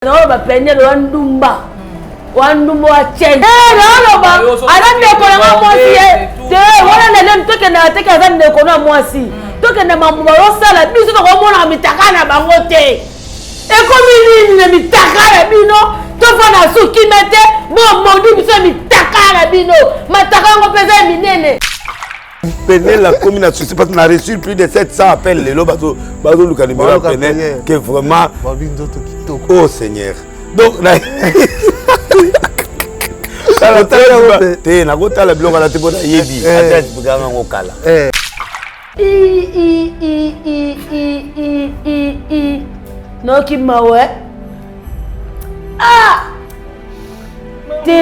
Non, on va peiner le Wandumba. Wandumba wa Tchèque. Non, non, bah, alors ne connais moi si. Voilà, n'aime toi que n'a te qu'à ne connais moi si. Toi que n'a maman ça la biso de comment on a mis ta canne à bangote. Et comme il ne mit ta canne à bino, toi vas na souki mette. Bon, mon dieu, biso mit ta canne à bino. Ma ta canne on pèse minene. Penel la commune a souci parce qu'on a reçu plus de 700 appels les bateaux le numéro Penel que vraiment oh Seigneur donc na kota la biloko na te bona yebi adresse buganga ngokala no ki mawe ah te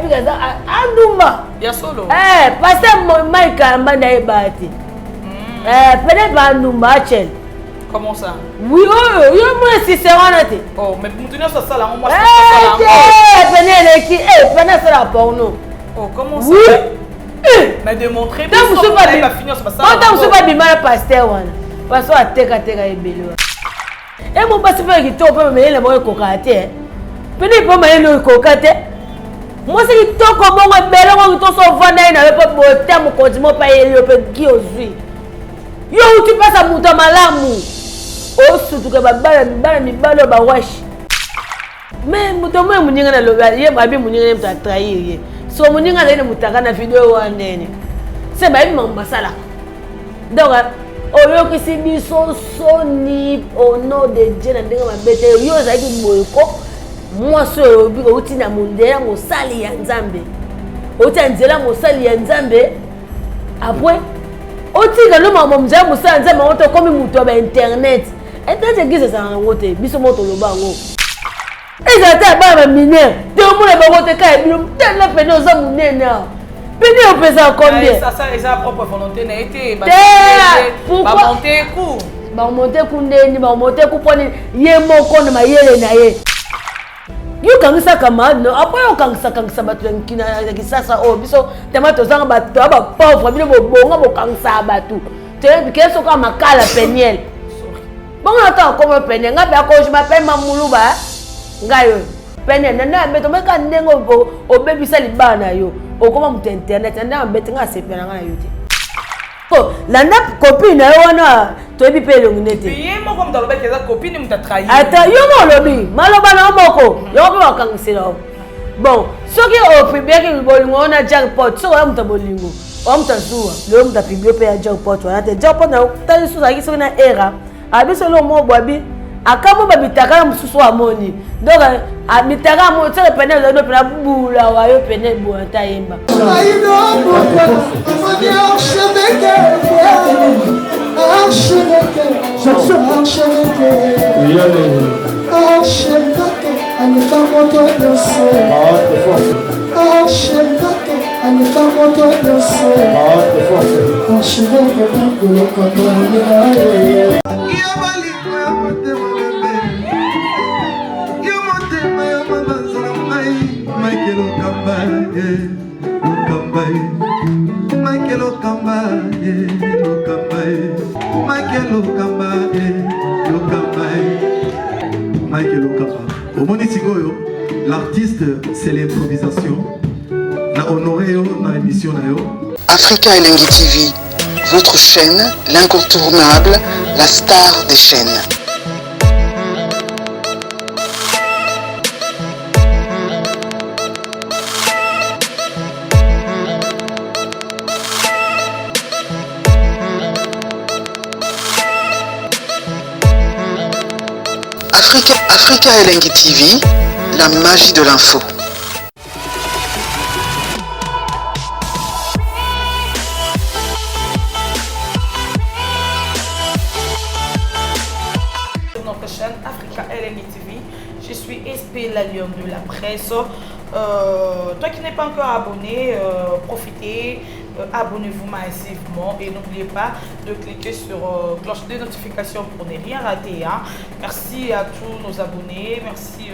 because Andumba. Ya solo. Parce que Mike Armanda est bâti. Peut-être pas Andumba, Chel. Comment ça? Oui, moi si c'est honnête. Oh, mais pour tenir ça là, moi Venez ça là pour nous. Oh, comment ça? Oui. Mais démontrer bien ça va finir sur ça. Quand on se va bimal pasteur wana. Parce que ateka ebelo. Et mon passe pas qui top mais le boy kokate. Peut-être pas mais le kokate. Moi c'est qui toko bongo belo ngo to so vana na pas boté mo continue pas yeli pe ki ozui. Yo tu passa muta malamu. O sutu ke babala mi balo ba wash. Mais muto mo muninga na loba ye ba bi muninga mta trahir. So muninga na mutaka na video wa ndene. C'est ba mi mbasala. Donc oyo ki si biso soni au nom de Dieu na ndenge mabete yo za ki boyko. Moi so bi ko utina mundela mo sali ya nzambe utanzela mo sali ya nzambe après otika no mama mza mo sali nzambe moto komi muto ba internet etete gize za ngote biso moto lobango ezata ba miner te omona ba ngote ka ebilo tellement pene oza munene pene opesa combien ça sa propre volonté na été ba monter coup ba monter coup ndeni ba monter coup poni ye moko na mayele na ye. Yo kangisa kamad no après yo kangisa batu nkina kisasa o biso temato zanga batu aba pauvre bino bonga bo kangisa batu te bikeso ka makala peniel bonga ata ko peniel ngabe ako je m'appelle mamuluba ngayo peniel nana beto meka ndengo obebisa libana yo okoma mutu internet nana mbete nga sepela nga yo te ko landa copine yo wana toyebi pe elongi te ye moko mutu alobaki eza copine mutu atrahi ata yo molobi maloba na moko yo mpe bakangisela bon soki opibiaki bolingo wana jackpot soki oya mutu bolingo oya mutu azuwa leyo mutu apibio mpe ya jackpot wana te jackpot na tali susu azalaki soki na era abiso elo mo bwabi akamo babitaka na mosusu amoni donc abitaka amoni soki pene ezali pena bula wayo pene boya ta yemba L'artiste, c'est l'improvisation. La honoré dans l'émission. Africa Elengi TV, votre chaîne, l'incontournable, la star des chaînes. Africa Elengi TV, la magie de l'info. Notre chaîne Africa Elengi TV, je suis SP la Lionne de la presse. Toi qui n'es pas encore abonné, profitez, abonnez-vous massivement et n'oubliez pas de cliquer sur cloche de notification pour ne rien rater. Hein. Merci à tous nos abonnés, merci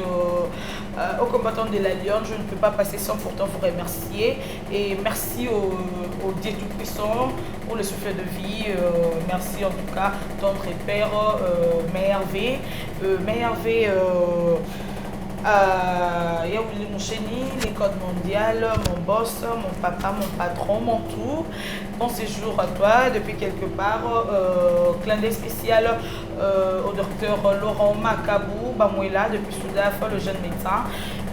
aux combattants de la Lyon. Je ne peux pas passer sans pourtant vous remercier. Et merci au Dieu Tout-Puissant pour le souffle de vie. Merci en tout cas, tendre père, Mère V. Yaouli Moucheni, l'école mondiale, mon boss, mon papa, mon patron, mon tout. Bon séjour à toi depuis quelque part. Clin d'œil spécial au docteur Laurent Macabou, Bamouela depuis Soudaf, le jeune médecin.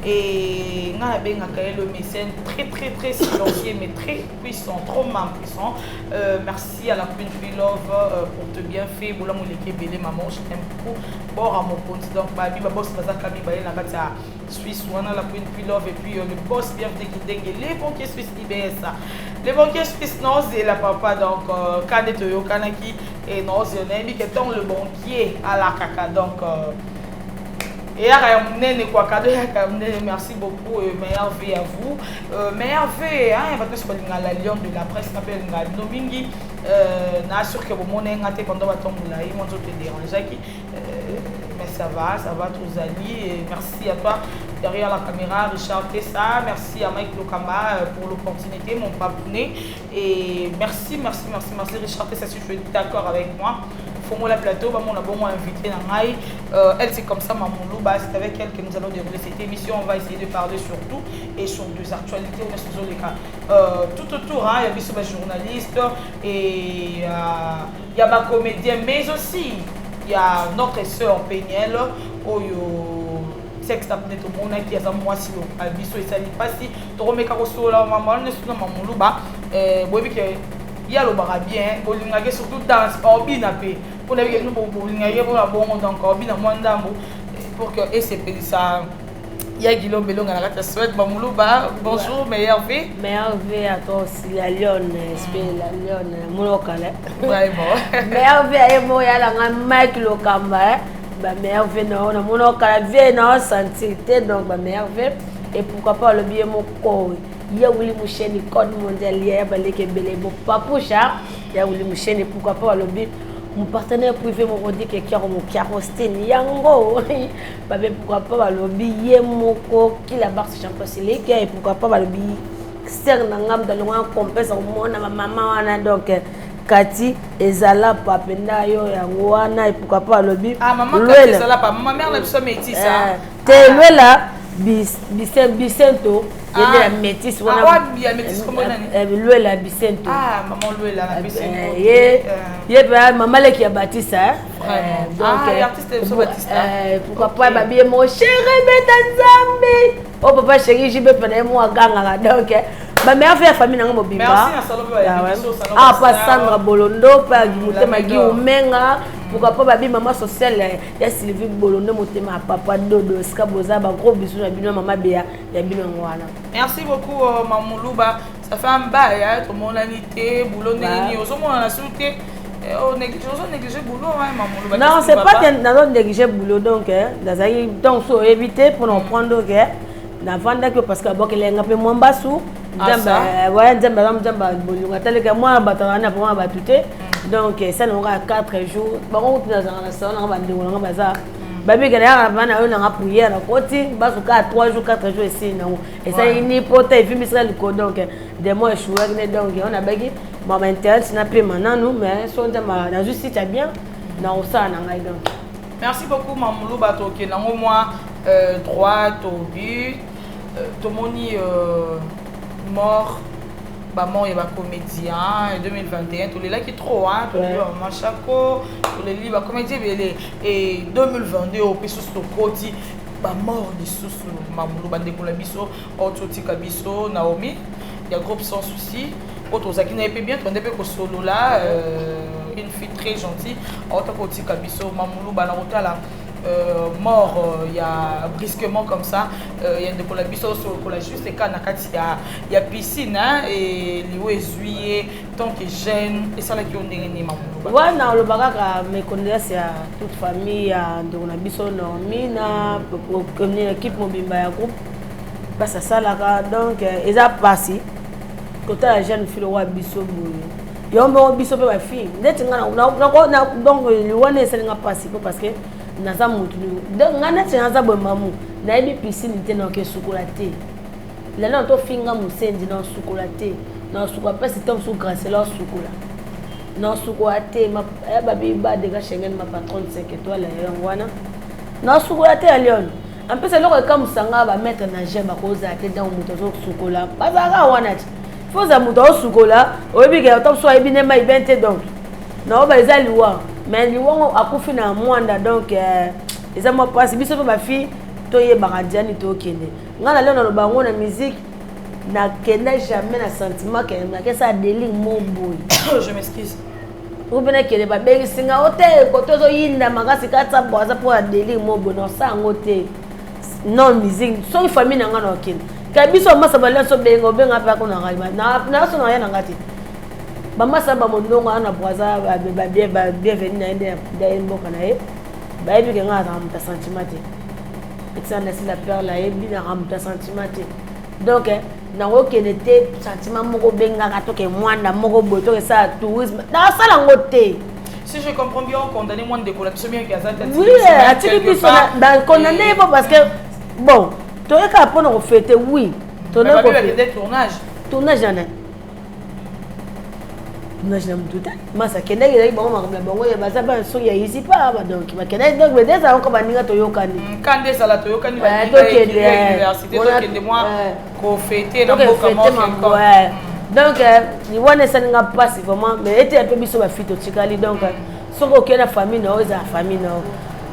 Et le mécène très silencieux mais très puissant, trop puissant. Merci à la Queen Love pour te bien fait. Boula mouleke belé maman, je t'aime beaucoup. Bord à mon compte. Donc babi boss baza kami baye na kata Suisse ou la Queen Love et puis le boss bien de qui les banquiers suisses IBS. Les banquiers suisses non c'est la papa donc Kaneto yo Kanaki et non c'est un ami qui est le banquier à la caca donc et merci beaucoup, meilleur V à vous. Meilleur V, hein, il va se la Lyon de la presse, s'appelle Nomingi. N'a sûr que vous m'avez gâté pendant votre temps, vous avez dérangé. Mais ça va, tous amis. Et merci à toi derrière la caméra, Richard Tessa. Merci à Mike Lokamba pour l'opportunité, mon papounet. Et merci, Richard Tessa, si tu es d'accord avec moi. La plateau, on a bon invité Nangaï. Elle c'est comme ça, Mamoulou, c'est avec elle que nous allons dérouler cette émission. On va essayer de parler sur tout et sur des actualités. On est sur les cas. Tout autour, il y a des journalistes et il y a ma comédien, mais aussi il y a notre sœur Péniel, sexe apné tout le monde qui a moi si au biso et ça n'est pas si tu remets carreau là maman ne suis pas Mamoulou il y a le barabien, il y a surtout danse, hobby napé. Pour les gens qui ont donc hobby na mwanda pour que et c'est ça. Il y a Guillaume Belong à la souhaite Mamoulouba. Bonjour, meilleur V. Meilleur V à toi aussi, la Lyon, la Lyon, mon local. Vraiment. Meilleur V à moi, il y a la Mike Lokamba. Meilleur V, non, mon local, V, non, santé, donc meilleur V. Et pourquoi pas le bien mon corps. Il y a Willy Moucheni, code mondial, il y a Baleke Belebo, Papoucha, il y a Willy Moucheni, pourquoi pas le bien. Mon partenaire privé m'a dit que qui a mon carrossel yango pourquoi pas le billet moko qui la barre champion c'est et pourquoi pas le billet ser nangam dans le moins compèse au monde ma maman wana donc Kati ezala papenda yo yango wana et pourquoi pas le billet maman Kati ezala pas maman mère na biso métis ça te là Bicento il y a la métis wana il y a métis comment nani lui la Bicento maman lui la Bicento maman là qui a bâti ça donc artiste so Batista pourquoi pas babi mon chéri Betanzambi oh papa chéri j'y vais prendre moi ganga donc ba mère fait famille na mobimba merci na salobo ah pas Sandra Bolondo pas Mutema Gi Umenga pourquoi pas babi maman sociale ya Sylvie Bolondo Mutema papa Dodo ska boza ba gros bisous na bino maman Bea ya bino ngwana. Merci beaucoup Mamoulouba, ça fait un bail hein tout mon anité boulot neni osomo na souté on néglige boulot hein Mamoulouba. Non, c'est pas que dans négliger boulot donc donc faut éviter pour nous prendre OK na vanda que parce que boke lenga pe mwamba su Jamba, ouais, Jamba, bolunga tel que moi, batana pour moi batute. Donc ça nous aura 4 jours. Bon, on est dans la salle, on va dire on va ça. Baby galère avant on a prière à côté, bas 3 jours 4 jours ici non. Et ça il n'y peut être film Israël donc des mois chouette donc on a bagui maman intéresse n'a pas maintenant nous mais son Jamba dans juste si tu bien dans ça na donc. Merci beaucoup Mamoulou Batoke na moi droit au but Tomoni mort mort et comédien en 2021 tous les là qui trop hein tous les Machako tous les livres comédien et 2022 au piso côté mort de sous Mamoulou Bandeko la biso Ototi Kabiso Naomi il y a groupe sans souci autres qui n'avait pas bien on devait que solo là une fille très gentille Ototi Kabiso Mamoulou Banarota mort il y a brusquement comme ça il y a des pour la biso pour la juste et quand il y a piscine hein, et lié juillet tant que jeune et ça là qui on est né Mamoulou ouais non le bagage me condoléances à toute famille de la biso Normina pour équipe mobimba ya groupe parce que ça là donc ils a passé Côté la jeune fille, roi biso boye. Yo mo biso pe ba fille. Ndeti ngana na donc le wana esenga participer parce que naza mutu. Donc ngana tsenza bo mamu. Na ebi piscine te na ke sukola te. La non to finga musendi na sukola te. Na sukola pa c'est tom sou grâce là sukola. Na sukola te ma ba bi ba de ga Schengen ma patronne 5 étoiles ya wana. Na sukola te Lyon. En plus alors comme sanga ba mettre na je ba koza te dans mutu zo sukola. Bazaka wana ti. Faut ça mutu au sukola. Obi ke top so ebi ne ma ibente donc. Na ba eza liwa. Mais liwa akufi na mwanda donc eza mo passe biso ba fille to ye baradiani to kende. Ngana leo na bango na musique na kenda jamais na sentiment que ça délire mon boy. Je m'excuse. Vous venez que les babes singa hôtel koto zo yinda makasi katsa boza pour délire mon boy non ça ngote. Non musique so famille na ngana okende. Kabiso masa bala so bengo benga pa ko na raiba. Na so na yana ngati. Ba masa ba mondongo ana boza ba bienvenue na ende da mboka na ye. Ba ebi ke ngata amta sentiment. Ça laisse la peur là et bien ramta sentiment donc na okene te sentiment moko benga ka to ke mwanda moko boto ke ça tourisme na sala ngote. Si je comprends bien, on condamne moins de décollation bien qu'il y a ça. Oui, atiki biso na condamné parce que bon to e ka pona ko fêter oui to na ko fêter tournage na Imagine tout ça. Masa kenda ile bongo makamla bongo ya baza ba so ya ici pas donc ba kenda donc be desa ko baninga to yokani. Kande sala to yokani ba université to kende moi ko fêter na boka mo. Donc ni wana saninga passe vraiment mais était un peu biso ba fito tikali donc soko kena famille na oza famille na.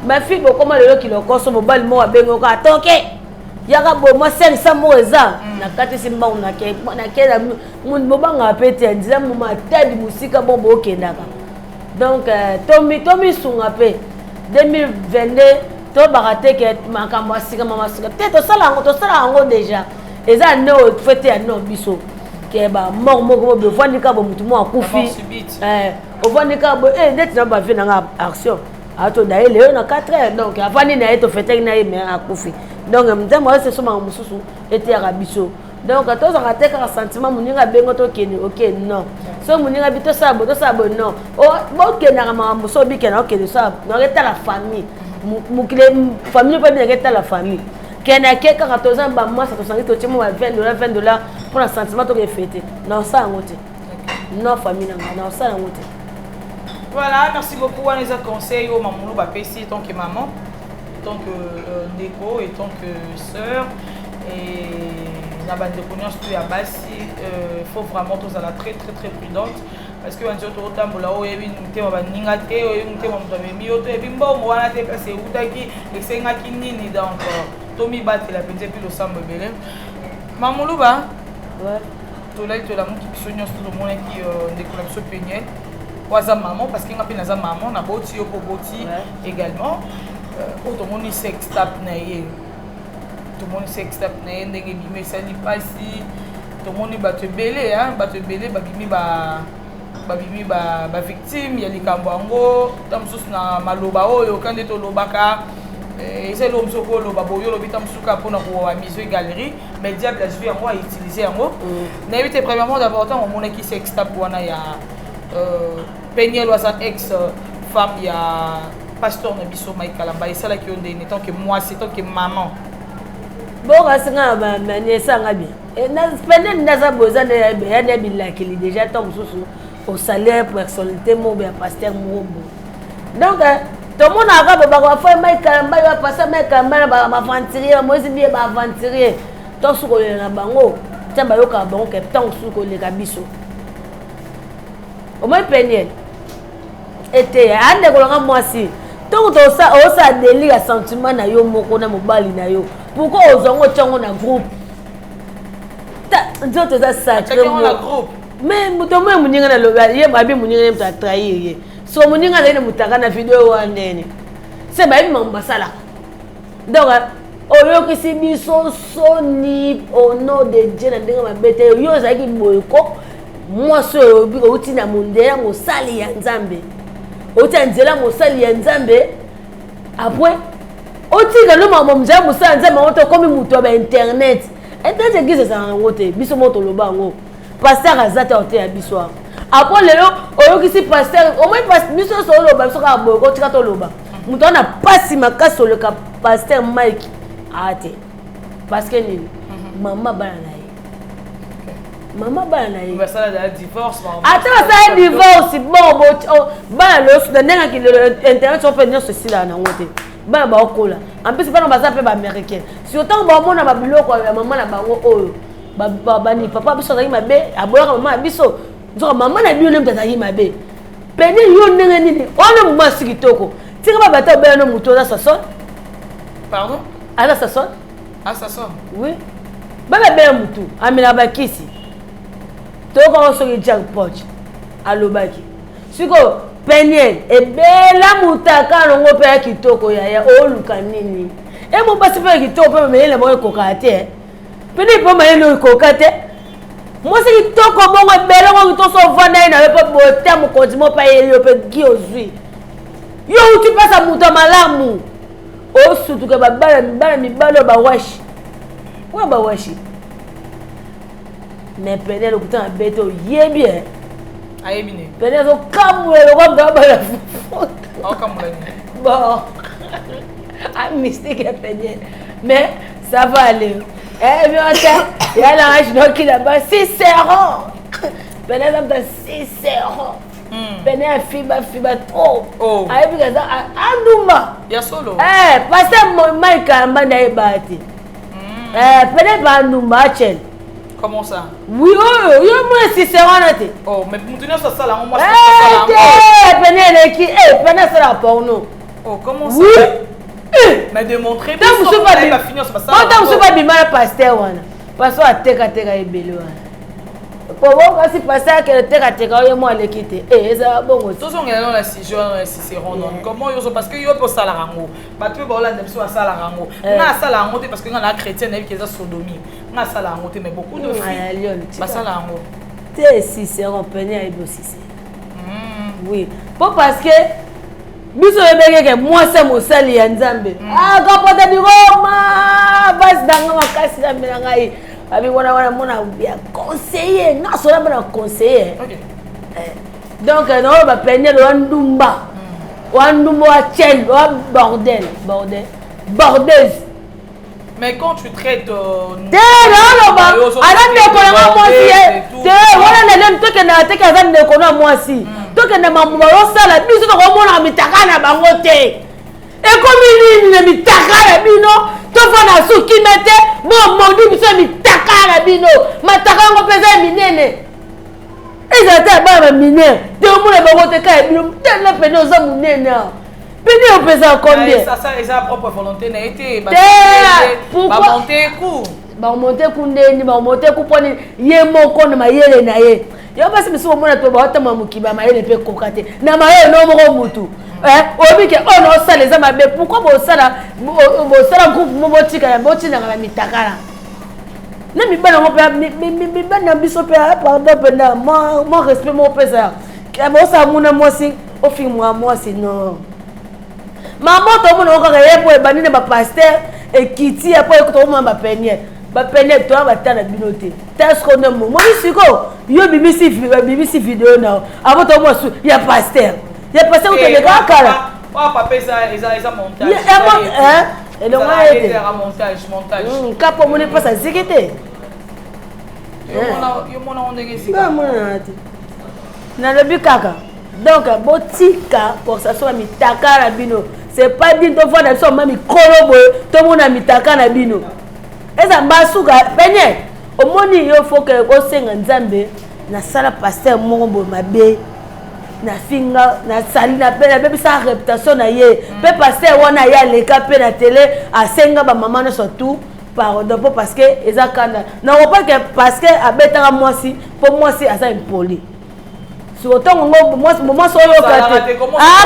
Ma fille bo comment le kilo koso mo bal mo abengo ka toke. Yaka bo mo 500 mo eza na kati simba na ke mun bobanga pete ndisa mu matadi musika bo kendaka donc tomi sunga pe 2022 to barate ke makambo asika mama sika te to sala ngo déjà eza no fete ya no biso ke ba moko bo fandika bo mutu mo akufi ofandika bo ndeti na ba vina nga action ato daile na 4h donc afani na eto fete na me akufi donc mtemo c'est soma mususu ete ya biso donc to za kateka sentiment muninga bengo to kene OK non so muninga bito sabo non o bo kena kama muso bikena OK ça no reta la famille mukile famille pas bien reta la famille kena keka katoza ba masa to sangi to timo $20 pour un sentiment to fêter non ça ngote non famille non ça ngote. Voilà, merci beaucoup à les conseils au mamoulou ba pesi tant que maman, tant que Ndeko et tant que sœur et la bande de connaissances plus à bas il faut vraiment tous à la très prudente parce que quand tu autant bola o ebi nte ba ninga te o nte mo mtome mi o to ebi mbongo wana te kasi utaki esenga kinini donc tomi battre la petite puis le sambe belé mamoulou ba ouais to la muki sonyo tout le monde qui Ndeko la so peigné waza maman parce qu'il y a une maman na boti yo boti également tout le monde sex tap na ye tout le monde sex tap na ye ndenge bimé sali pasi tout le monde ba te belé ba bimi ba victime ya likambo ngo tamsusu na maloba oyo kande to lobaka c'est l'homme soko loba boyo lobita msuka pona ko amiso galerie mais diable a joué yango a utiliser yango na éviter premièrement d'abord tant on mona qui sex tap wana ya Peniel was an ex-femme, il y a pasteur Nabiso Mike Kalamba, et c'est là qui est tant que moi, c'est tant que maman. Bon, c'est un peu ça bien. Et pendant naza boza ne bila qui déjà tombe au salaire personnalité mon bien pasteur mon. Donc tout le monde a ba fa Mike Kalamba va passer Mike Kalamba ba aventurier, moi c'est bien ba aventurier. Tant sou ko na bango, tamba yo ka bango ke tant sou ko le kabiso. Au moins Peniel était ande kolanga mwasi donc to ça délire sentiment na yo moko na mobali na yo pourquoi ozongo tchango na groupe ta nzoto za sacré na groupe mais mutomo muninga na loba ye babi muninga mta trahir ye so muninga na mutaka na video wanene c'est ba mamba sala donc oyo kisi biso soni au nom de Dieu na ndenge mabete yo zaki boyko moi so bi outi na mondela mosali ya nzambe outi nzela mosali ya nzambe après outi ka no mama mzela mosali nzambe oto komi muto ba internet gize za ngote biso moto loba ngo pasteur azate ote ya biso après lelo oyokisi pasteur au moins biso solo ba biso ka boyo tika to loba muto na pasi makasi oloka pasteur Mike ate parce que nini mama bana na ye mama bana na ye va ça la divorce attends ça divorce bon bana lo su ndenga ki internet on peut dire ceci là na ngote bana ba okola en plus bana baza pe ba américain si autant ba mona ba biloko ya mama na bango oyo bani papa biso zaki mabe aboyaka mama biso nzoka mama na biyo nemta zaki mabe peni yo ndenge nini ona mwasi kitoko tika ba bata obela no muto za sason pardon ala sason ah sason oui baba bela mutu amina bakisi toko soki jackpot alobaki siko peni ebela mutaka longo pe kitoko ya oluka nini e mo basi pe kitoko pe mele mo ekoka te peni po mayelo ekoka te moi c'est kitoko bongo ebela ngo to so vanda na pe bote mo kodimo pa yelo pe gi ozui yo uti pasa muto malamu o sutuka babala mibalo ba washi wa ba washi mais peni le kuta beto yebi ayebine peni so kamule ko ngaba la au kamule bon a mystique peni mais ça va aller mais il y a la rage qui là-bas sincèrement peni ça me sincèrement peni a fiba trop ayebi kaza anduma ya solo parce que Mike amba na ebati peni ba anduma achel. Comment ça? Oui, moi si c'est honnête. Oh, mais pour tenir ça là, moi c'est ça là. Penez qui penez ça là pour nous. Oh, comment ça? Oui. Mais démontrer pas vous pas bien finir c'est pas ça. Quand vous pas bien pasteur wana. Parce que teka ebelo wana. Pour voir si pasteur que teka yo moi le quitter. Ça bon. Tous on est dans la Cicéron. Comment yo parce que yo pour ça la rango. Ba tu ba la dem so ça la rango. Na ça la rango parce que on a chrétien qui est sodomie. Na ça la rango mais beaucoup de filles. Ba ça la rango. T'es Cicéron peni à ebo Cicéron. Oui. Pour parce que biso ebeke moi c'est mosali ya Nzambe. Ah kapota di Roma. Bas danga makasi na melanga yi. Abi wana mona bien conseiller. Na so na bana conseiller. OK. Donc non ba peni le wandumba. Wandumba wa chel, wa bordel. Bordeuse. Mais quand tu traites non, alors ne connais moi si voilà les gens que na te kaza ne connais moi si to que na mamu sala biso to ko mona mitaka na bango te e comme ni mitaka na bino to fana suki mete bon modi biso mitaka na bino mataka ngo pesa minene ezata ba minene te mona bango te ka bino tellement peno za munene Peni au pesa combien? Ça sa propre volonté n'a été. Pourquoi? Ba monter coup. Ba monter coup ndeni, ba monter coup poni ye moko na mayele na ye. Yo basi biso mona to ba otama mukiba mayele pe kokate. Na mayele no moko mutu. Obi ke ono sala za mabe. Pourquoi bo sala groupe mo botika ya botina na mitakala. Na mi bana mo pe mi bana biso pe pardon pena mo respect mo pesa. Ke bo sa muna mo si o fi moi si non. Maman to mo no ko ye po e banine ba pasteur e kiti e po e ko to mo ba penier to ba tana binote tas ko no mo siko yo BBC vidéo na abo to mo su ya pasteur ko te le kala oh papa ça montage et le montage kapo mo ne pas ça zikete yo mona on ndenge ba mo na le bikaka donc botika pour ça soit mitaka la bino. C'est pas dit de voir dans même kolobo tout monde a mitaka na bino. Eza mbasuka penye omoni yo faut que ko senga Nzambe na sala pasteur mongo mabe na finga na sali na pe na be sa réputation na ye pe pasteur wana ya leka pe na télé a senga ba maman no surtout pardon parce que eza kana na pas que parce que abetaka moi si pour moi si asa impoli. Sur autant moi solo kate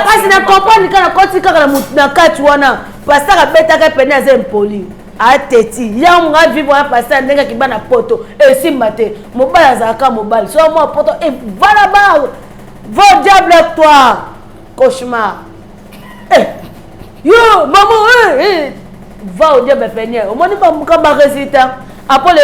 kasi na comprendre kana koti kaka na kati wana pasteur abetaka pena za impoli a teti ya nga vivre na pasteur ndenga kibana poto e simba te mobala zaka mobali so moi poto e voilà ba va diable toi cauchemar yo maman va au diable penia au moni pas muka ba résultat après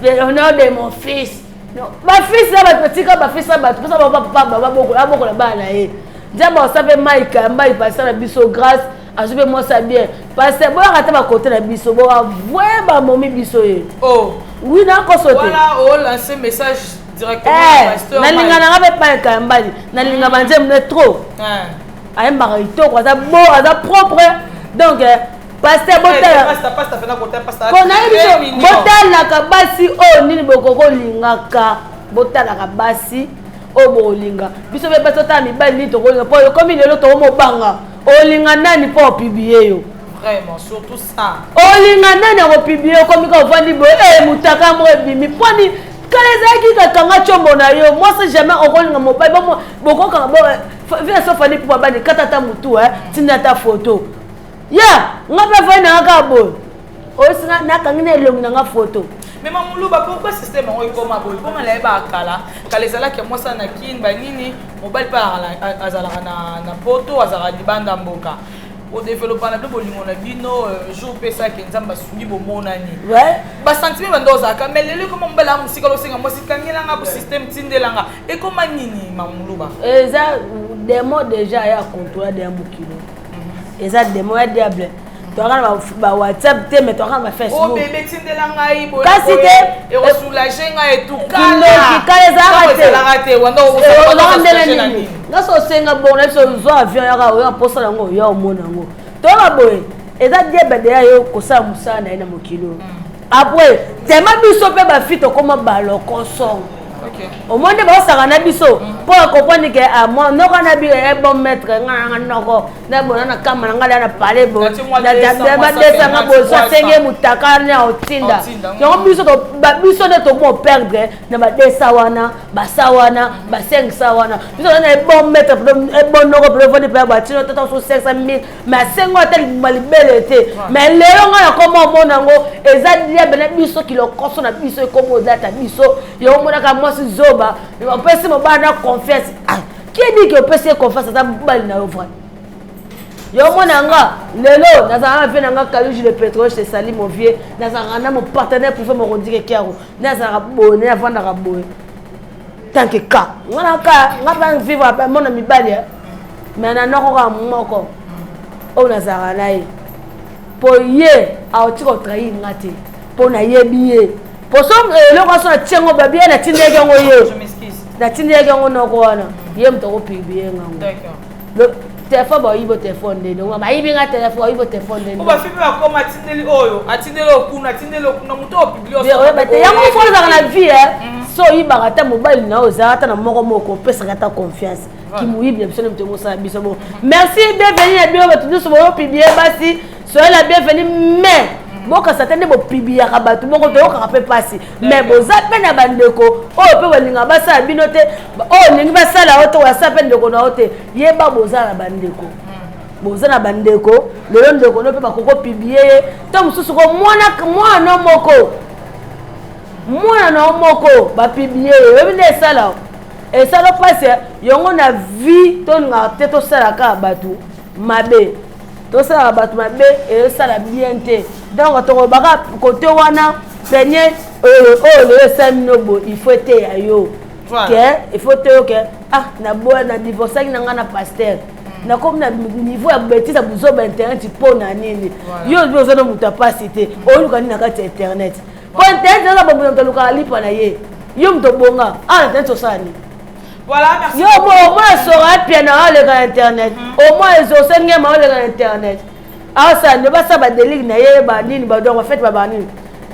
le honneur de mon fils ma fils là ba petit ka ba fils là ba tout ça ba beaucoup la ba na ye diabo ça fait Mike mba il passe na biso grâce à ce que moi ça bien parce que bon rata ba côté na biso bon ouais ba momi biso ye oh oui na ko sauter voilà oh lancer message directement pasteur na linga na ba pa ka mbali na linga banze mne trop ay mba ito ko ça bon ça propre donc pasteur botala pasta fena côté pasta ko na biso botala ka basi oh nini bokoko lingaka botala ka basi o bolinga biso be bato ta mibali ni to ko po comme lelo to mo banga olinga nani po publier yo vraiment surtout ça olinga nani ko publier comme ko vandi bo mutaka mo bimi poni kalezaki ka kanga chombo na yo moi c'est jamais okolinga mobile bo boko ka bo vient so fani pour bani katata mutu tina ta photo ya ngapa vana ka bo o sina na kangine longi na photo. Mais Mamoulouba, pourquoi le système est comme ça? Comment les bakala? Quand les ala qui moi ça na kin banini, mobile pas azala na poto azala di banda mboka. Au développement na plus bolingo na bino jour pesa ki nzamba sungi bo monani. Ouais. Ba sentiment bando zaka mais lelo comme mbela musika lo singa moi sikangela nga bo système tindelanga. Et comment nini Mamoulouba? Ça des mots déjà ya contrôler des mokilo. Et ça des mots diable. Tu as WhatsApp, mais tu as Facebook. Oh bébé, tu as kasi te et soulager et tout cas. Na so senga bon na so zo avion ya ka o posa ngo ya o mona ngo. To ba boy. Eza diebe de ya yo ko sa musa na ina mokilo. Après, tellement biso pe ba fito comme baloko song. OK. Au monde ba saka na biso pour comprendre que à moi non kana bi e bon maître nga noko na bona na kama nga na parler bon na jambe ba desa nga bo so senge mutaka na otinda donc biso de to mo perdre na ba desa wana ba sawana ba 500 wana biso na e bon maître e bon noko pour venir pa ba tino to so 500,000 mais sengo tel malibelete mais lelo nga na comment mona ngo eza dia bena biso kilo koso na biso e comme data biso yo mona ka moi zoba on peut se bana confiance qui dit que on peut se confiance ça bali na vrai yo mona nga lelo nazana fait nga kaluji le pétrole chez Sali mon vieux nazana na mon partenaire pour faire mon rondike kiaro nazana bonne avant na raboye tant que ka ngana vivre avec mon ami bali mais na noko ka moko o nazana nae po ye a otiko trahir ngate po na yebiye pour ça le roi na tiengo babi na tindege ngo ye je m'excuse na tindege ngo noko wana ye mtoko publier ngango d'accord le téléphone ba yibo téléphone de ngo ba yibi nga téléphone yibo téléphone de ba fibi ba koma tindeli oyo atindeli okuna muto o publier o ba te yango fo za na vie so yiba kata mobile na oza ta na moko pesa kata confiance qui muyibi biso mto mo sa biso bo merci bienvenue à bio ba tout so bo publier basi soyez la bienvenue mais boka satane bo publier ka batu boko to ka pe passer mais boza pe na bandeko o pe walinga basa binote o lingi basala oto wa sa pe ndeko na ote yeba boza na bandeko boza na bandeko lelo ndeko no pe bakoko publier to mususu ko mwana moko ba publier webi ne sala et ça le passe yongo na vie to nga te to sala ka batu mabe to sala batu mabe et sala bien te donc to baka côté wana seigneur le semnobo il faut te ayo que il faut te que na boa na divorce na nga na pasteur na comme na niveau ya bêtise buzo ba internet po na nini yo besoin de mutapacité o luka ni na kati internet po internet na ba buzo luka lipa na ye yo mtobonga internet so sani. Voilà, merci. Yo, au moins, sera bien dans internet. Au moins, ils ont saigné dans internet. Alors, ça ne va pas ça, délire, naïe, banine, badon, en fait, banine.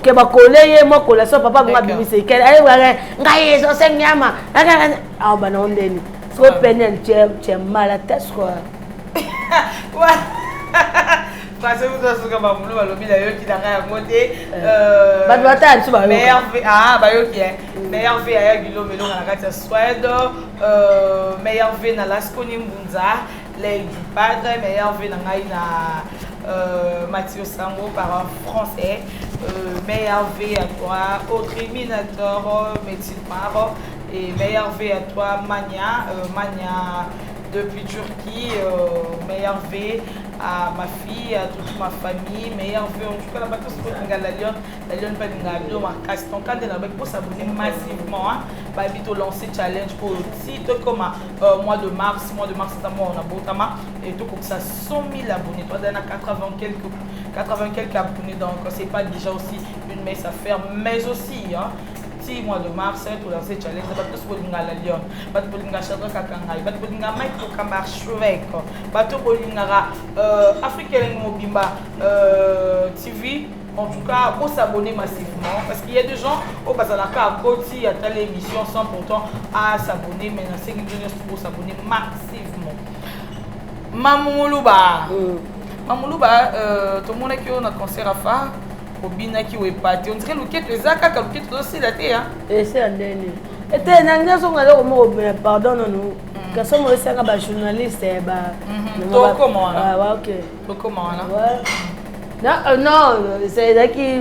Que ma collègue, moi, collègue, papa, m'a bimi, c'est qu'elle aille, naïe, ils ont saigné, ma. Ah, bah non, déni. Soit pénal, tu es mal à tête, quoi. Ouais. Parce que vous avez comme un lobby d'ailleurs qui n'a rien à côté. Meilleur V. Ah, bah ok. Meilleur V à Guillaume Melo dans la carte Suède. Meilleur V dans l'Asconi Mbunza. L'aile du padre. Meilleur V dans Mathieu Sango par un français. Meilleur V à toi. Autre éliminateur, médecine par. Et meilleur V à toi, Mania. Mania depuis Turquie. Meilleur V à ma fille, à toute ma famille, meilleur vœu. En tout cas, là-bas, tout ce que la Lyon pas de ma casse. Donc, quand on a pour s'abonner massivement, bah, vite lancer challenge pour le site comme mois de mars, c'est un mois on a beau tama et tout comme ça 100 000 abonnés. Toi, on a 80 quelques abonnés, donc c'est pas déjà aussi une messe à faire, mais aussi si mois de mars tu lancer challenge, bah tout ce que la Lyon, bah tout le chadra kakangai, bah tout le Mike pour camar chouek, bah tout le africain mobimba TV. En tout cas, il faut s'abonner massivement parce qu'il y a des gens au Bazalaka à côté à telle émission sans pourtant à s'abonner, mais dans ces vidéos, il faut s'abonner massivement. Mamoulouba, tout le monde qui a un concert à faire, au Bina qui est parti, on dirait que les Zaka, que les aussi la terre. Et c'est un dernier. Et tu es un gars, pardon, nous. Quand on est un journaliste, comment ah, ok. Comment non, c'est là qui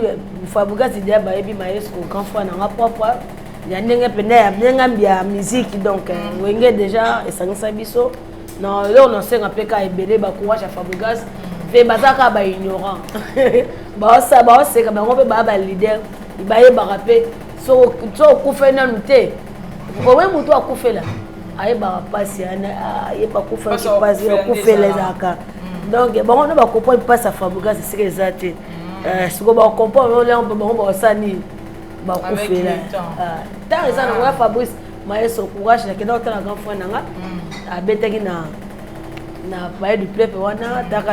Fabouga s'est dit et puis maestro quand fois na propre il y a bien musique donc wenge déjà et ça nous biso non là on sait un peu ka ebele ba courage à Fabouga fait bazaka ba ignorant ba c'est comme on peut ba leader il ba ye ba rapper so kufa na nute ko we mutu akufa là aye ba passer ana aye ba kufa qui passe kufa les aka. Donc, bon, on va comprendre pas sa Fabouga, c'est ce que j'ai dit. Si on va comprendre, on va s'animer. Avec le temps. Tant que ça, on va Fabrice, maestro courage, il y a quelqu'un qui a un grand frère, a bété na paye du peuple, on a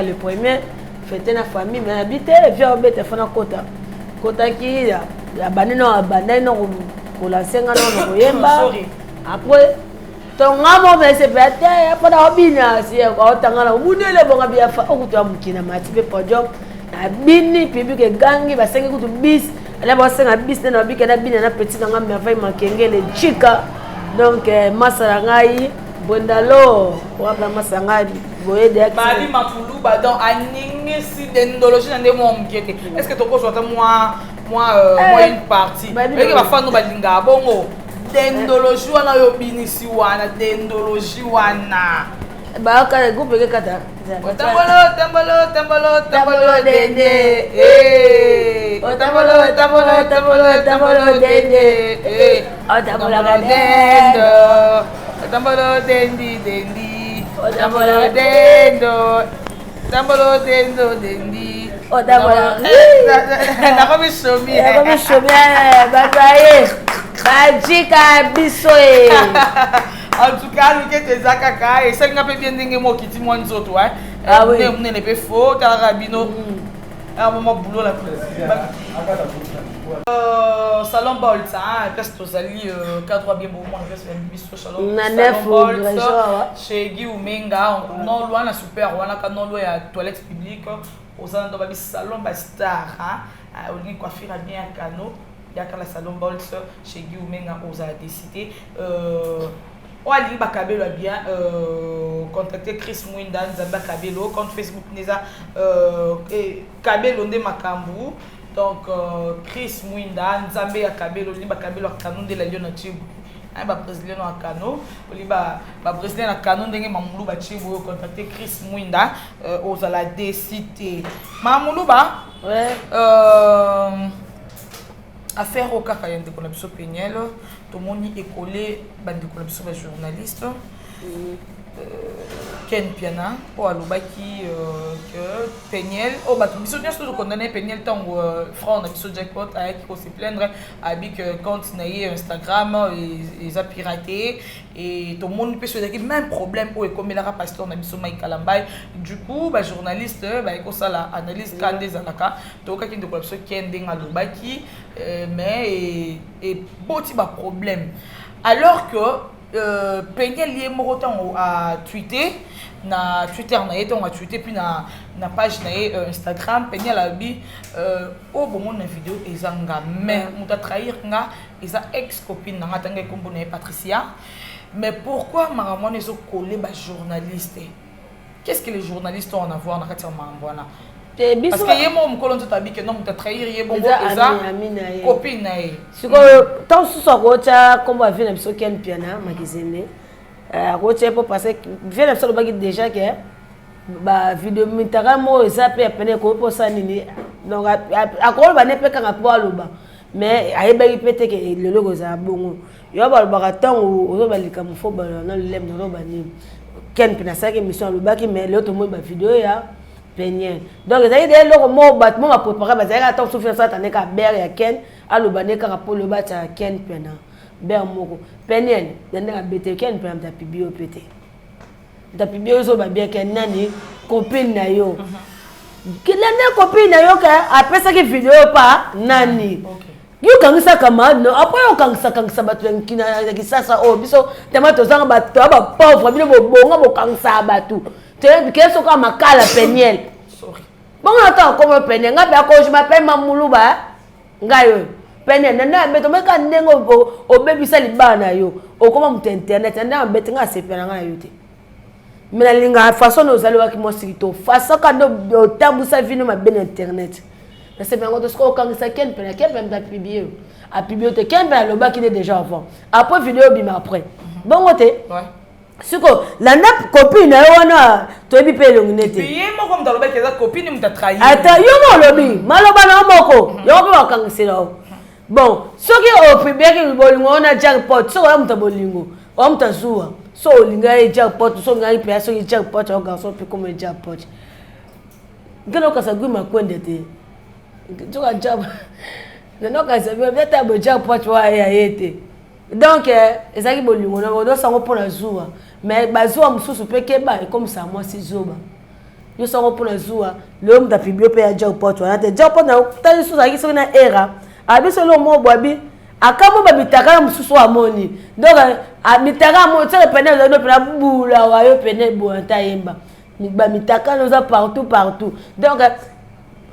le premier, fêter la famille, mais habiter, vient au bête, faire un quota. Quota qui a banné non, pour la scène, non, yemba. Après, ton maman mais c'est pas terre pas d'obina si on tangana mudele bonga bia fa okuto amukina matipe podium na bini public gangi ba sengi kutu bis ala ba senga bis na bika na bini na petit nga me vai makengele chika donc masala ngai bondalo wabla masanga boye de bali mapulu ba donc aningi si dendologie na ndemo mukete est-ce que toko soit moi une partie et va fa no balinga bongo dendologie wana yo binisi wana dendologie wana ba ka groupe ke kata tambolo dende tambolo dende tambolo dendi tambolo dendi na comme chomi babaye Bajika bisoe. En tout cas, nous qui sommes à et c'est qu'on peut bien dire que qui dit moi nous autres, ouais. Ah oui. On n'est pas faux, t'as rabino. Un moment boulot la salon Bolt, hein, qu'est-ce que vous allez cadre bien bon moment, qu'est-ce que biso salon. Bolt chez Guy Oumenga, non loin la super, on a quand non loin à toilette publique, aux endroits de salon star, hein. On dit coiffure bien à Cano. Il y a la salon Bolt chez Guy Oumenga aux a décidé on a dit Bakabelo a bien contacté Chris Mwinda Nzamba Kabelo compte Facebook Neza Kabelo nde Makambu donc Chris Mwinda Nzambe ya Kabelo ni Bakabelo Kanon de la Lyon Chibu ba président na Kano oliba ba président na Kano ndenge Mamulu ba Chibu contacté Chris Mwinda aux a la décidé Mamulu ba ouais affaire au cas de collapso Péniel, tout le monde est collé de collapso journaliste. Ken Piana, ou Alubaki que Péniel, oh bah tu me souviens condamné Péniel tant franc on a besoin jackpot avec qui se plaindre avec compte naïe Instagram ils a piraté et tout le monde peut se dire que même problème où est comme il a pasteur on a besoin Mike Kalambay du coup bah journaliste bah éco ça la analyse quand des alaka donc quand il de collapso Ken Deng Alubaki mais et beaucoup de problème alors que Péniel lié morotan à Twitter na Twitter na yeto on Twitter puis na page na Instagram Péniel a bi au bon mon vidéo ezanga mais on a trahir nga eza ex copine na tanga kombo na Patricia mais pourquoi maman les ont collé ba journaliste qu'est-ce que les journalistes ont à voir na katia mambwana parce que yé mon colon tout habité non on a trahir yé bon eza copine na siko tant sous rocha comme va venir biso Ken Piana magazine rocha pour passer vient ça le bagi déjà que ba vidéo mitaka mo eza pe apene ko posa nini donc akolo ba ne pe kanga po aloba mais ayebaki pete ke lelo ko za bongo yo ba ba tango ozo ba lika mfo ba na lem no ba ni ken pina sa ke mission alobaki mais l'autre mo ba vidéo ya penien donc ezali de loko mo ba mo ma préparer ba za ka souffrir ça tane ka ber ya ken aloba ne kanga po loba ta ken pena ber moko penien ndanga bete ken pena ta pibio pete tapi bien zo ba bien ken nani copine na yo kilane copine na yo ka apesa ki video pa nani yo kangisa kama no apo yo kangisa batu nkina ki sasa o biso tema to zanga batu ba pauvre bino bonga bo kangisa batu te bikeso ka makala peniel bongo ata ko peniel ngabe ako je m'appelle mamuluba ngayo peniel nana beto meka ndengo obebisa libana yo okoma mu internet nana betinga sepela nga yo te mais la façon nous allons avec moi c'est tout façon quand on tambusa vino ma ben internet c'est bien quand on quand ça quel peut publier a publier te quel le bas qui est déjà avant après vidéo bim après bon côté ouais ce que la nap copine wana to bi pe longine te puis moi comme dans le bec ça copine me t'a trahi attends yo mo lobi maloba na moko yo ko kangisela bon ce qui au publier que bolingo on a jackpot so on bolingo on t'a zoua so linga e jackpot so ngai pe so jackpot o garçon pe comme jackpot ngelo ka sagui makwende te joka job ngelo ka sabe beta bo jackpot wa ya yete donc ezaki bolingo na do sango pona zuwa mais bazuwa mususu pe ke ba comme ça moi si zoba yo sango pona zuwa le homme da publier pe ya jackpot wa te jackpot na tali so zaki so na era abiso lo mo boabi akamo babitaka mususu amoni donc mitaka mo tsere pene zo pena bula wa yo pene boanta yemba ba mitaka noza partout donc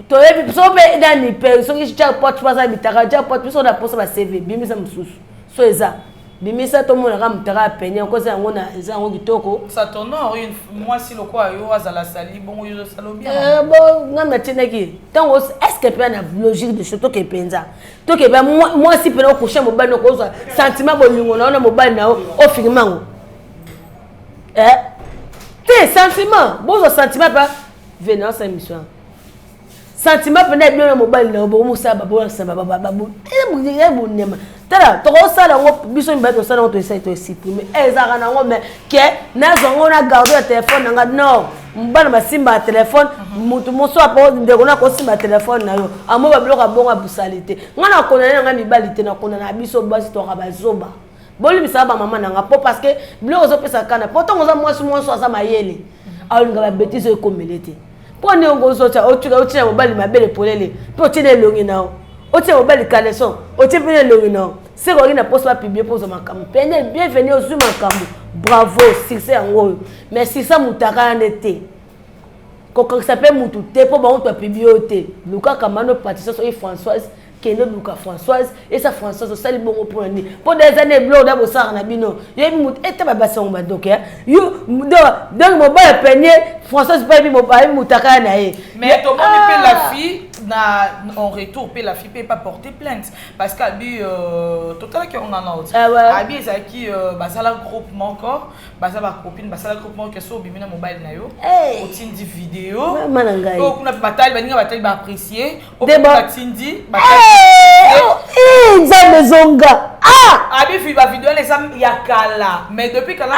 to yebi so be dani pe so ki jackpot pasa mitaka jackpot so na posa ba CV bimisa mususu so eza bimisa to mona ka mitaka pene ko za ngona eza ngo kitoko ça tourne moi si le quoi yo azala sali bon yo salo bien bon ngam tineki tango est-ce que pe na logique de choto ke penza to ke ba moi si pe na ko shemo ba no ko so sentiment bolingo na mobile na o fingimango te sentiment bon sentiment pas venant sa mission sentiment pe na bien na mobile na bo mo sa ba bo sa ba bo nema tala to ko sala ngo biso mba to sala ngo to essayer to supprimer ezaka na ngo mais ke na zongo na garder téléphone nga non mbana masimba téléphone mutu moso apo ndeko na ko simba téléphone na yo amo ba bloka bonga busalite ngana konana nga mibalite na konana biso basi to ka bazoba boli misaba mama na nga po parce que bloko zo pesa kana poto ngoza mwasi asa mayele alinga ba bêtise ko melete po ne ngo zo cha otuka mobali mabele polele po tine longi nao otie mobali caleçon otie pene longi nao c'est quoi qui n'a pas soit publié pour ma campagne bienvenue au Zoom Makambo bravo succès en gros mais si ça mutaka n'était quand ça peut mututer pour bon toi publier Luka Kamano Patricia et Françoise Keno Luka Françoise et sa Françoise au sali bon pour des années blanc d'abo ça na bino yo mut eta ba basa ngba donc yo donc mobile peigné Françoise pas mobile mutaka na mais to mon la fille en retour la fille peut pas porter plainte parce qu'abi total que on en autre abi ezaki basala groupement encore basala copine basala groupement que so bimina mobile na yo otindi vidéo to kuna bataille baninga bataille ba apprécier o tindi bataille nzambe zonga abi fi ba vidéo les am yakala mais depuis kala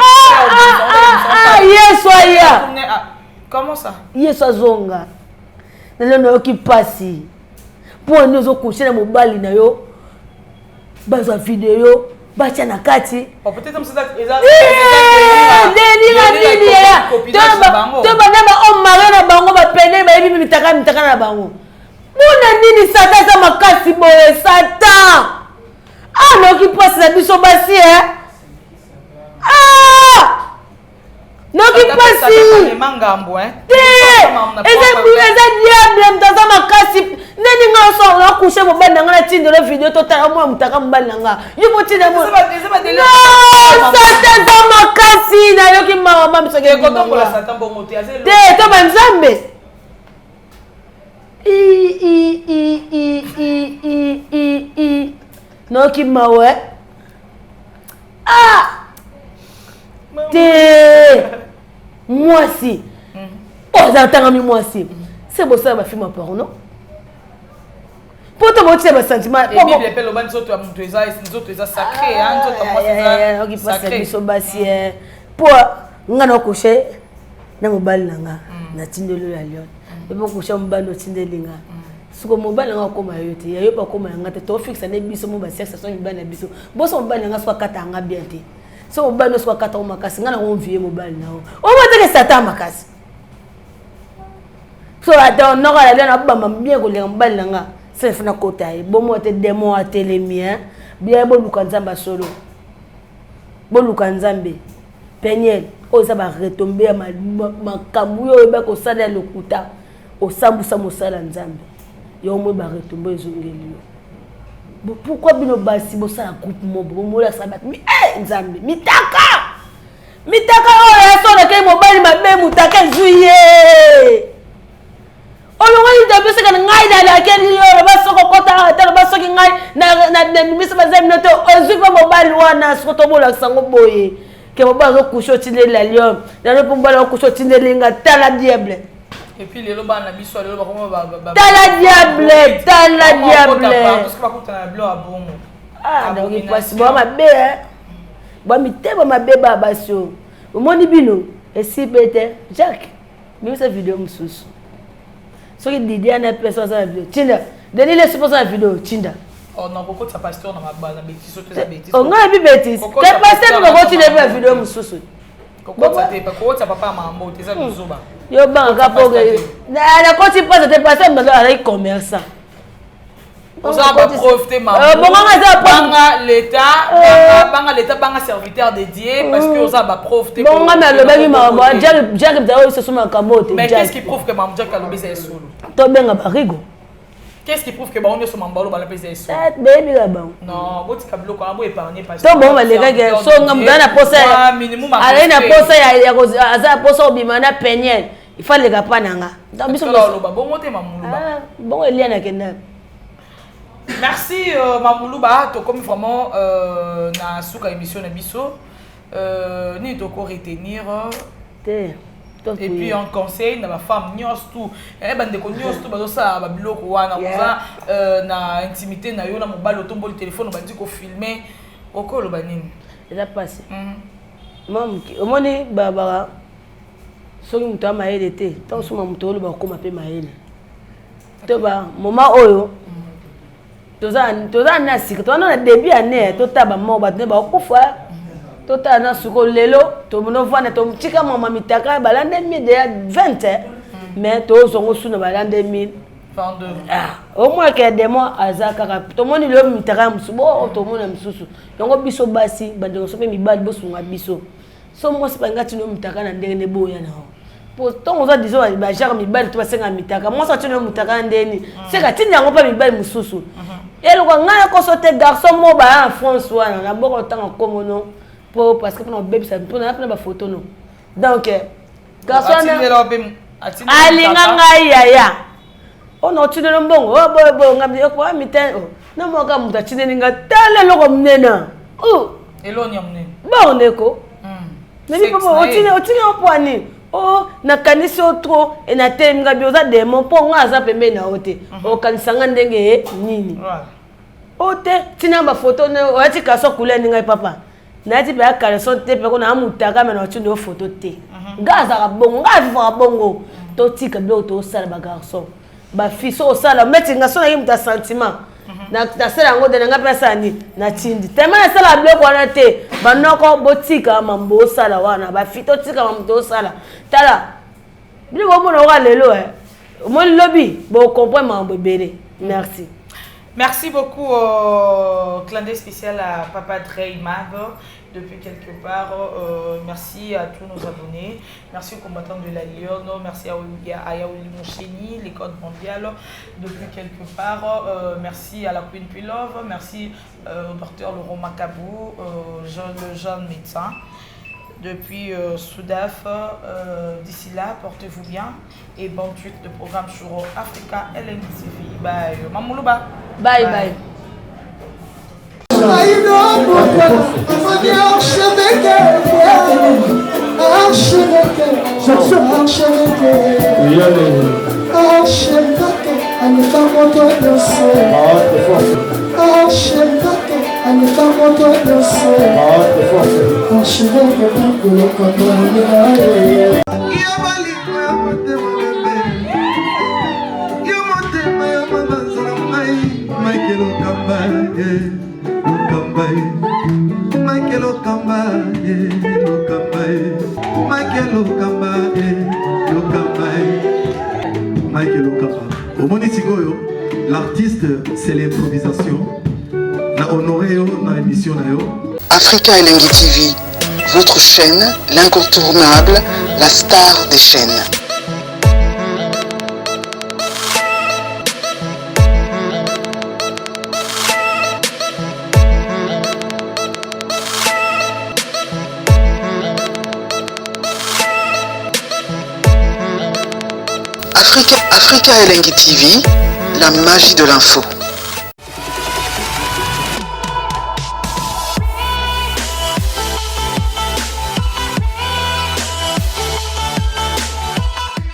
yesoya comment ça yeso zonga nalo ki pasi pour nous coucher na mobali na yo baza vidéo bacha na kati peut-être comme ça to ba o mare na bango ba pene ba bibi mitaka na bango mona nini sata za makasi boye sata no ki pasi na biso basi non qui passe eza diable mtaza makasi neni nga so na coucher mobali na nga na tinde le vidéo totala mo mutaka mobali na nga yuko tinde mo sata za makasi na yo ki mama msoke ko tongola sata bongo te azelo te to banzambe no ki mawe te moi si Oh, j'attends moi aussi. C'est beau ça, ma fille m'a porno. Pour te montrer mes sentiments. Et Bible appelle le ban autres amour les autres sacré hein autres moi sacré so basi pour ngana coucher na mobile nanga na tindelo ya lion et pour coucher mobile tindelinga suko mobile nanga ko mayote ya yopa ko mayanga te to fixa ne biso mo ba sexe so mobile na biso boso mobile nanga so kata nga bien te so mobile no so kata o makasi ngana on vie mobile na o ba te que satan makasi so ata on aura la na ba bien ko le mobile nanga c'est fina kota e bon mo te demo a telemia bien bo lukanzamba solo bo lukanzambe peniel o za ba retomber makambu yo ba ko sala lokuta o sambusa mosala nzambe yo mo ba retomber ezongeli yo pourquoi bino basi bo sala groupe mo bo mo la sabat mi nzambe mitaka o ya so na kay mobile mabe mutaka juillet olongoli de bise kana ngai na la keni yo ba soko kota ta ba soki ngai na bise ba zem noto ozupa mobile wana soto bola sango boye ke mobile zo kusho tinde la lion na no pomba kusho tinde linga tala diable et puis les loba na biso les loba comment ba tala diable parce que pas contre na blo abongo donc passe bo mabe ba miteba mabe ba basio omoni bino esi pete Jacques même sa vidéo mususu so ki Didier na personne sa vidéo tinda Denis les supposé la vidéo tinda oh non pourquoi ça pasteur na mabana bêtise so te bêtise oh nga bi bêtise te pasteur ko ko tinda la vidéo mususu ko ça te pas ko ça papa mambo te ça bizoba yo banga po na ko ti pas te pasteur na la commerçant on va profiter maman banga l'état banga serviteur dédié parce que on va profiter bon nga na lobangi maman Jack dawo se suma kamote mais qu'est-ce qui prouve que maman Jack a lobé c'est solo to benga barigo qu'est-ce qui prouve que ba on est sur mambalo ba la pesa solo baby la bon non boti kablo ko abo épargner parce to bon ba le gars so nga mdana posa minimum na posa ya ko aza posa obimana penyel il faut les gapa nanga donc biso loba bon moté mamuluba bon eliana kenda. Merci Mamoulouba, to comme vraiment na suka émission na biso ni to ko retenir et puis un conseil na ba femme nyos tout bande ko nyos tout bazo sa ba biloko wana koza na intimité na yo na mobile otomboli téléphone bandi ko filmer okolo banini eza passé mam omoni baba soki muto amayele te tant suma muto lo ba koma pe mayele to ba moma oyo toza na sika to na début année to taba mo ba ne ba kufa to ta na suko lelo to mono vana to tika mama mitaka balande mi de 20 mais to zongo suna balande mi 22 au moins que des mois azaka to moni lo mitaka musubo to mona mususu yango biso basi bande so pe mi bad bosunga biso so mo sipanga tino mitaka na ndenge ne boya na pourtant on a disons ba jar mi bad to basenga mitaka mo sa tino mitaka ndeni c'est ka tinya ngo pa mi bad mususu et le gars ko sote garçon mo ba en France wana na boko tanga comme non pour parce que pour bébé ça pour na ba photo non donc garçon alinga ngai yaya ono tine no mbongo bo ngami ko amiten na mo ga muta tine ninga tale loko mnena elonya mnena ba oneko mais papa otine opwani na kanisi otro et na tenga bioza demo po nga za pembe na ote o kanisanga ndenge nini ote tina ba photo ne o ati kaso kule ninga papa na ati ba kala so te pe ko na mutaka me na tino photo te ngaza ka bongo nga vivre bongo to tika blo to sala ba garçon ba fille so sala meti nga so na yimta sentiment na sala ngo de nga pesa ni na tindi tema na sala blo ko na te banoko botika mambo sala wana ba fille to tika mambo sala tala bino bo mona wa lelo mo lobby bo comprendre mambo bele merci. Merci beaucoup, clin spécial à Papa Dre Mav depuis quelque part. Merci à tous nos abonnés. Merci aux combattants de la Lyon. Merci à Yaouli Moucheni, les codes mondiales depuis quelque part. Merci à la Queen Pilove. Merci au docteur Laurent Macabou, le jeune médecin. Depuis Soudaf, d'ici là, portez-vous bien et bonne suite de programme sur Africa LNTV. Bye. Mamoulouba. Bye bye. I know L'artiste, c'est l'improvisation. La honoré dans l'émission. Africa Elengi TV, votre chaîne, l'incontournable, la star des chaînes. Africa Elengi TV, la magie de l'info.